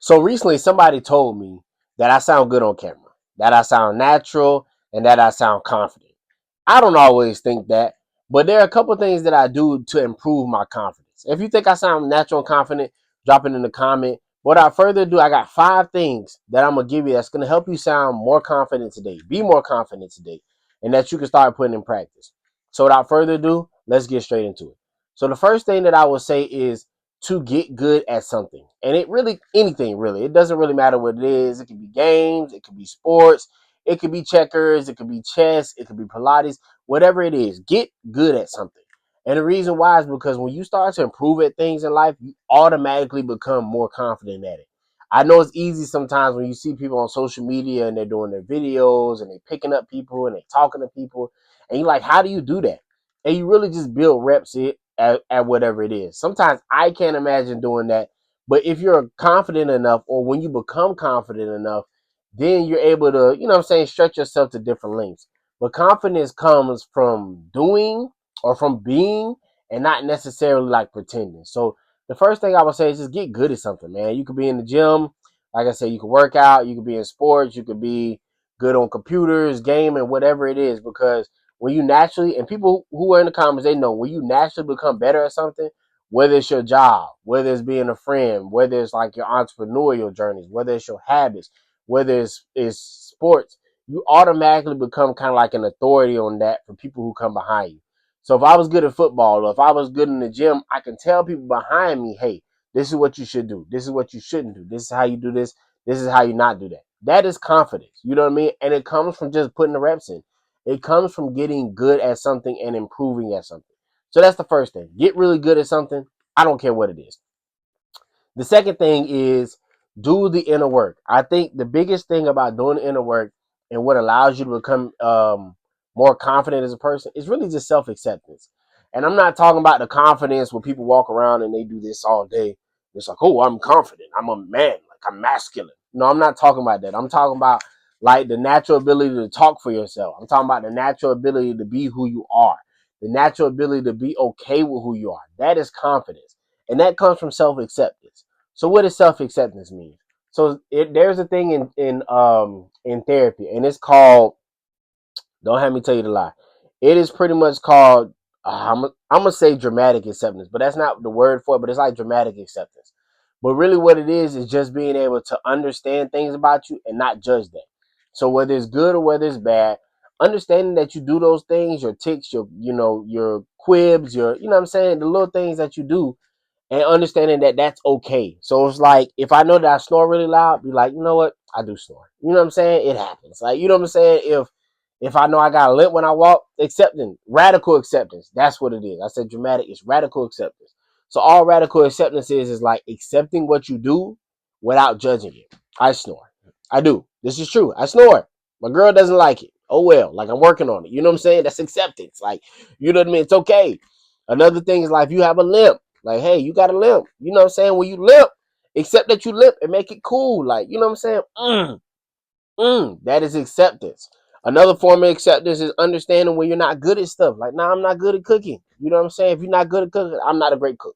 So recently, somebody told me that I sound good on camera, that I sound natural, and that I sound confident. I don't always think that, but there are a couple things that I do to improve my confidence. If you think I sound natural and confident, drop it in the comment. Without further ado, I got 5 things that I'm gonna give you that's gonna help you sound more confident today, be more confident today, and that you can start putting in practice. So without further ado, let's get straight into it. So the first thing that I will say is to get good at something. And it really, anything really, it doesn't really matter what it is. It could be games, it could be sports, it could be checkers, it could be chess, it could be Pilates, whatever it is, get good at something. And the reason why is because when you start to improve at things in life, you automatically become more confident at it. I know it's easy sometimes when you see people on social media and they're doing their videos and they're picking up people and they're talking to people. And you're like, how do you do that? And you really just build reps at whatever it is. Sometimes I can't imagine doing that. But if you're confident enough, or when you become confident enough, then you're able to, you know what I'm saying, stretch yourself to different lengths. But confidence comes from doing or from being and not necessarily like pretending. So the first thing I would say is just get good at something, man. You could be in the gym. Like I said, you could work out. You could be in sports. You could be good on computers, gaming, whatever it is. Because when you naturally, and people who are in the comments, they know when you naturally become better at something, whether it's your job, whether it's being a friend, whether it's like your entrepreneurial journeys, whether it's your habits, whether it's sports, you automatically become kind of like an authority on that for people who come behind you. So if I was good at football or if I was good in the gym, I can tell people behind me, hey, this is what you should do. This is what you shouldn't do. This is how you do this. This is how you not do that. That is confidence. You know what I mean? And it comes from just putting the reps in. It comes from getting good at something and improving at something. So that's the first thing. Get really good at something. I don't care what it is. The second thing is do the inner work. I think the biggest thing about doing the inner work and what allows you to become more confident as a person is really just self acceptance. And I'm not talking about the confidence where people walk around and they do this all day. It's like, oh, I'm confident. I'm a man. Like I'm masculine. No, I'm not talking about that. I'm talking about like the natural ability to talk for yourself. I'm talking about the natural ability to be who you are, the natural ability to be okay with who you are. That is confidence. And that comes from self acceptance. So what does self acceptance mean? So there's a thing in therapy, and it's called. Don't have me tell you the lie. It is pretty much called. I'm gonna say dramatic acceptance, but that's not the word for it. But it's like dramatic acceptance. But really, what it is just being able to understand things about you and not judge them. So whether it's good or whether it's bad, understanding that you do those things, your ticks, your quibs, your you know what I'm saying, the little things that you do and understanding that that's okay. So it's like if I know that I snore really loud, be like, you know what, I do snore. You know what I'm saying? It happens. Like you know what I'm saying? If I know I got a limp when I walk, accepting radical acceptance. That's what it is. I said dramatic. It's radical acceptance. So all radical acceptance is like accepting what you do without judging it. I snore. I do. This is true. I snore. My girl doesn't like it. Oh well. Like I'm working on it. You know what I'm saying? That's acceptance. Like you know what I mean? It's okay. Another thing is like if you have a limp. Like, hey, you got a limp. You know what I'm saying? When you limp, accept that you limp and make it cool. Like, you know what I'm saying? That is acceptance. Another form of acceptance is understanding when you're not good at stuff. Like, nah, I'm not good at cooking. You know what I'm saying? If you're not good at cooking, I'm not a great cook.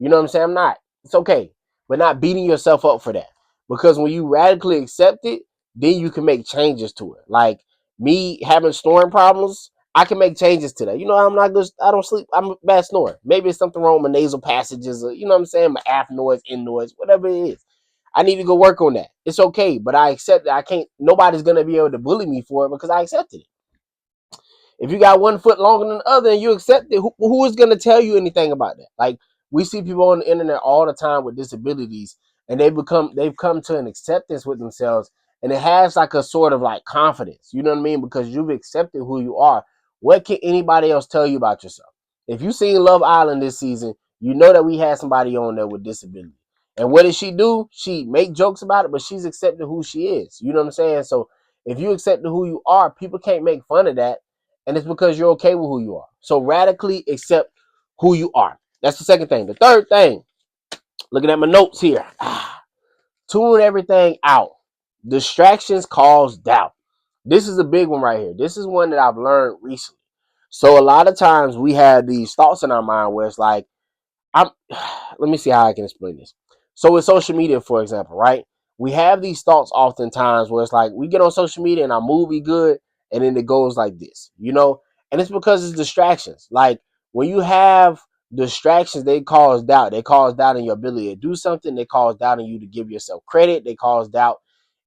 You know what I'm saying? I'm not. It's okay. But not beating yourself up for that. Because when you radically accept it, then you can make changes to it. Like me having snoring problems, I can make changes to that. You know, I'm not good. I don't sleep. I'm a bad snorer. Maybe it's something wrong with my nasal passages. Or, you know what I'm saying? My app noise, in noise, whatever it is. I need to go work on that. It's okay. But I accept that I can't. Nobody's going to be able to bully me for it because I accepted it. If you got one foot longer than the other and you accept it, who is going to tell you anything about that? Like we see people on the internet all the time with disabilities, and they've come to an acceptance with themselves, and it has like a sort of like confidence. You know what I mean? Because you've accepted who you are. What can anybody else tell you about yourself? If you seen Love Island this season, you know that we had somebody on there with disability. And what did she do? She make jokes about it, but she's accepted who she is. You know what I'm saying? So if you accept who you are, people can't make fun of that, and it's because you're okay with who you are. So radically accept who you are. That's the second thing. The third thing, looking at my notes here, tune everything out. Distractions cause doubt. This is a big one right here. This is one that I've learned recently. So a lot of times we have these thoughts in our mind where it's like, I'm let me see how I can explain this. So with social media, for example, right? We have these thoughts oftentimes where it's like we get on social media and our mood be good, and then it goes like this, and it's because it's distractions. Like when you have distractions, they cause doubt. They cause doubt in your ability to do something. They cause doubt in you to give yourself credit. They cause doubt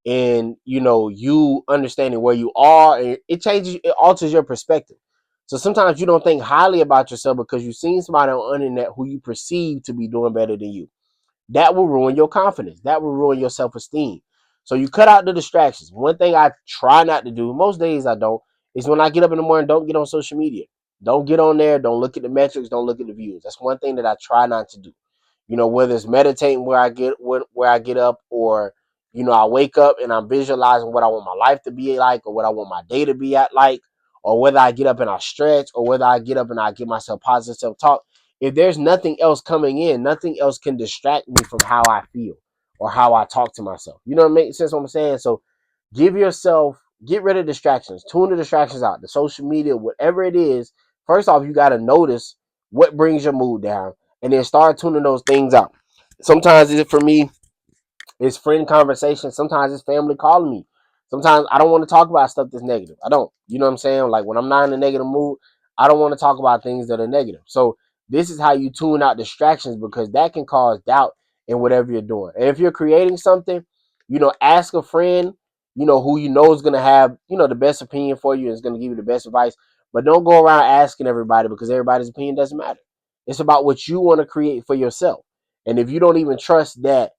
in you understanding where you are, and it alters your perspective. So sometimes you don't think highly about yourself because you've seen somebody on the internet who you perceive to be doing better than you. That will ruin your confidence. That will ruin your self-esteem. So you cut out the distractions. One thing I try not to do, most days I don't, is when I get up in the morning, don't get on social media. Don't get on there. Don't look at the metrics. Don't look at the views. That's one thing that I try not to do. Whether it's meditating where I get up, or I wake up and I'm visualizing what I want my life to be like, or what I want my day to be at like, or whether I get up and I stretch, or whether I get up and I give myself positive self-talk. If there's nothing else coming in, nothing else can distract me from how I feel or how I talk to myself. You know what makes sense what I'm saying? So get rid of distractions, tune the distractions out, the social media, whatever it is. First off, you got to notice what brings your mood down, and then start tuning those things out. Sometimes for me, it's friend conversation. Sometimes it's family calling me. Sometimes I don't want to talk about stuff that's negative. I don't. You know what I'm saying? Like when I'm not in a negative mood, I don't want to talk about things that are negative. So this is how you tune out distractions, because that can cause doubt in whatever you're doing. And if you're creating something, ask a friend, who is going to have, the best opinion for you and is going to give you the best advice. But don't go around asking everybody, because everybody's opinion doesn't matter. It's about what you want to create for yourself. And if you don't even trust that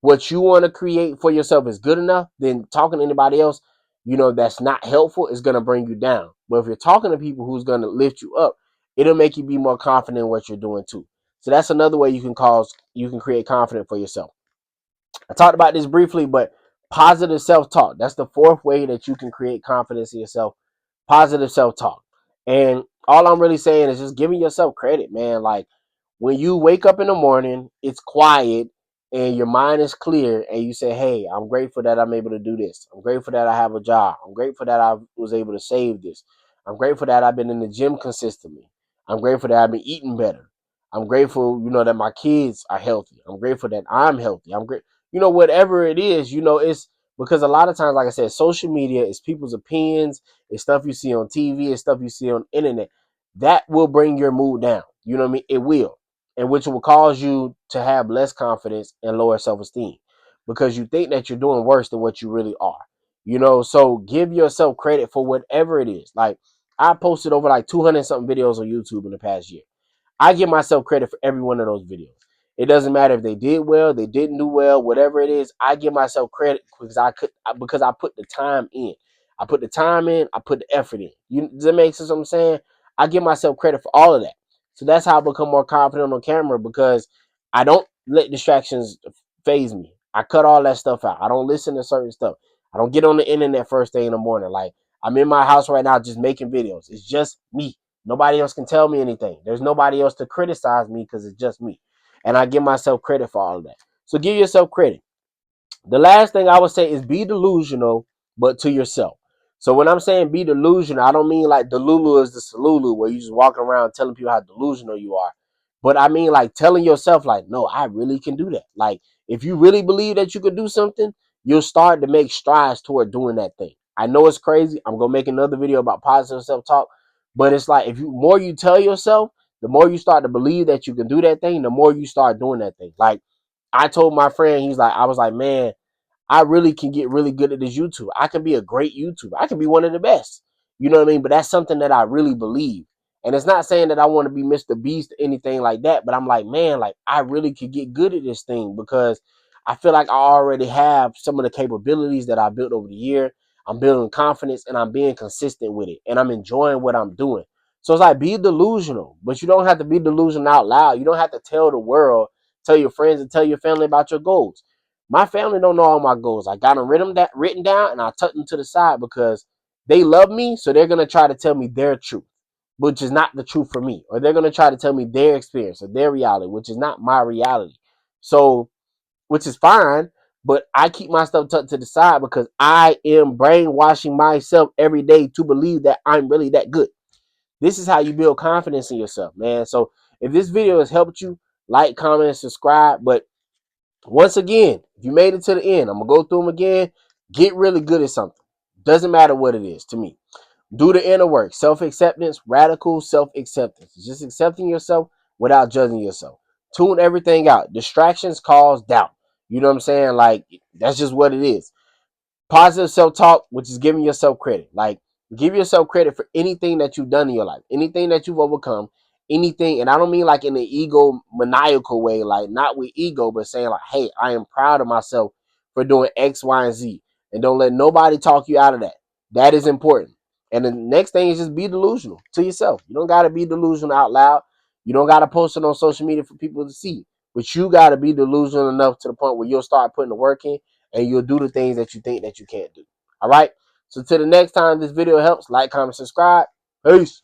what you want to create for yourself is good enough, then talking to anybody else, that's not helpful, is going to bring you down. But if you're talking to people who's going to lift you up, it'll make you be more confident in what you're doing too. So that's another way you can create confidence for yourself. I talked about this briefly, but positive self-talk, that's the fourth way that you can create confidence in yourself. Positive self-talk. And all I'm really saying is just giving yourself credit, man. Like when you wake up in the morning, it's quiet and your mind is clear, and you say, hey, I'm grateful that I'm able to do this. I'm grateful that I have a job. I'm grateful that I was able to save this. I'm grateful that I've been in the gym consistently. I'm grateful that I've been eating better. I'm grateful, that my kids are healthy. I'm grateful that I'm healthy. I'm great. Whatever it is, it's because a lot of times, like I said, social media is people's opinions. It's stuff you see on TV. It's stuff you see on the internet. That will bring your mood down. You know what I mean? It will. And which will cause you to have less confidence and lower self-esteem, because you think that you're doing worse than what you really are. So give yourself credit for whatever it is. Like I posted over like 200 something videos on YouTube in the past year. I give myself credit for every one of those videos. It doesn't matter if they did well, they didn't do well, whatever it is. I give myself credit because I put the time in. I put the time in. I put the effort in. Does that make sense? What I'm saying? I give myself credit for all of that. So that's how I become more confident on camera, because I don't let distractions phase me. I cut all that stuff out. I don't listen to certain stuff. I don't get on the internet first thing in the morning. Like I'm in my house right now just making videos. It's just me. Nobody else can tell me anything. There's nobody else to criticize me because it's just me. And I give myself credit for all of that. So give yourself credit. The last thing I would say is be delusional, but to yourself. So when I'm saying be delusional, I don't mean like Delulu is the Salulu, where you just walking around telling people how delusional you are. But I mean like telling yourself like, no, I really can do that. Like if you really believe that you could do something, you'll start to make strides toward doing that thing. I know it's crazy. I'm gonna make another video about positive self-talk, but it's like if you more you tell yourself, the more you start to believe that you can do that thing, the more you start doing that thing. Like I told my friend, I was like, man, I really can get really good at this YouTube. I can be a great YouTuber. I can be one of the best. You know what I mean? But that's something that I really believe. And it's not saying that I want to be Mr. Beast or anything like that, but I'm like, man, like I really could get good at this thing, because I feel like I already have some of the capabilities that I built over the year. I'm building confidence and I'm being consistent with it, and I'm enjoying what I'm doing. So it's like, be delusional, but you don't have to be delusional out loud. You don't have to tell the world, tell your friends, and tell your family about your goals. My family don't know all my goals. I got them written down, and I tucked them to the side because they love me, so they're gonna try to tell me their truth, which is not the truth for me, or they're gonna try to tell me their experience or their reality, which is not my reality. So, which is fine, but I keep my stuff tucked to the side because I am brainwashing myself every day to believe that I'm really that good. This is how you build confidence in yourself, man. So, if this video has helped you, like, comment, and subscribe. But Once again, if you made it to the end, I'm going to go through them again. Get really good at something. Doesn't matter what it is to me. Do the inner work. Self-acceptance, radical self-acceptance. Just accepting yourself without judging yourself. Tune everything out. Distractions cause doubt. You know what I'm saying? Like, that's just what it is. Positive self-talk, which is giving yourself credit. Like, give yourself credit for anything that you've done in your life, anything that you've overcome, anything. And I don't mean like in an ego maniacal way, like not with ego, but saying like, hey, I am proud of myself for doing X, Y, and Z. And don't let nobody talk you out of that. That is important. And the next thing is just be delusional to yourself. You don't got to be delusional out loud. You don't got to post it on social media for people to see. But you got to be delusional enough to the point where you'll start putting the work in and you'll do the things that you think that you can't do. All right. So till the next time this video helps, like, comment, subscribe. Peace.